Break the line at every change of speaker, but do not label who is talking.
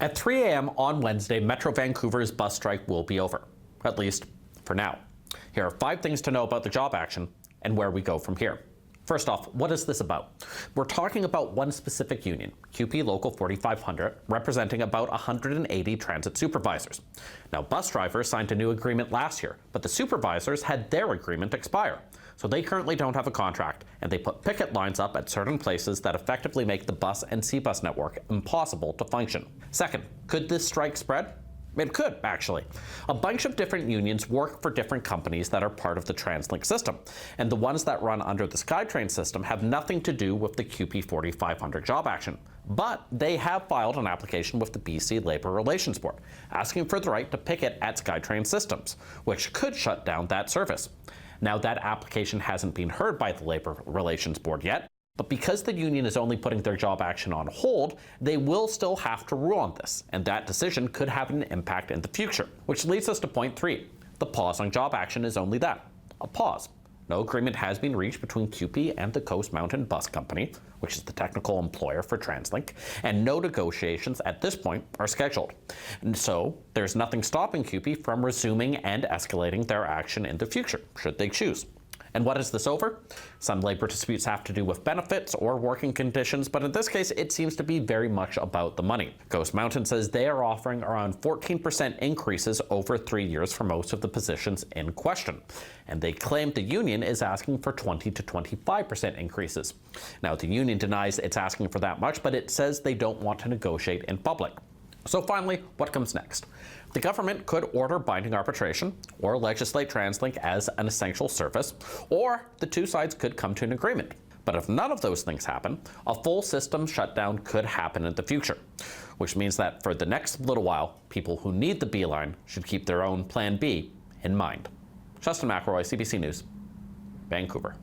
At 3 a.m. on Wednesday, Metro Vancouver's bus strike will be over, at least for now. Here are 5 things to know about the job action and where we go from here. First off, what is this about? We're talking about one specific union, CUPE Local 4500, representing about 180 transit supervisors. Now, bus drivers signed a new agreement last year, but the supervisors had their agreement expire. So they currently don't have a contract, and they put picket lines up at certain places that effectively make the bus and Seabus network impossible to function. Second, could this strike spread? It could, actually. A bunch of different unions work for different companies that are part of the TransLink system, and the ones that run under the SkyTrain system have nothing to do with the CUPE 4500 job action. But they have filed an application with the BC Labour Relations Board, asking for the right to picket at SkyTrain systems, which could shut down that service. Now, that application hasn't been heard by the Labour Relations Board yet, but because the union is only putting their job action on hold, they will still have to rule on this, and that decision could have an impact in the future. Which leads us to point 3. The pause on job action is only that, a pause. No agreement has been reached between CUPE and the Coast Mountain Bus Company, which is the technical employer for TransLink, and no negotiations at this point are scheduled. And so there's nothing stopping CUPE from resuming and escalating their action in the future, should they choose. And what is this over? Some labor disputes have to do with benefits or working conditions, but in this case, it seems to be very much about the money. Coast Mountain says they are offering around 14% increases over 3 years for most of the positions in question. And they claim the union is asking for 20 to 25% increases. Now, the union denies it's asking for that much, but it says they don't want to negotiate in public. So finally, what comes next? The government could order binding arbitration or legislate TransLink as an essential service, or the two sides could come to an agreement. But if none of those things happen, a full system shutdown could happen in the future, which means that for the next little while, people who need the B line should keep their own Plan B in mind. Justin McElroy, CBC News, Vancouver.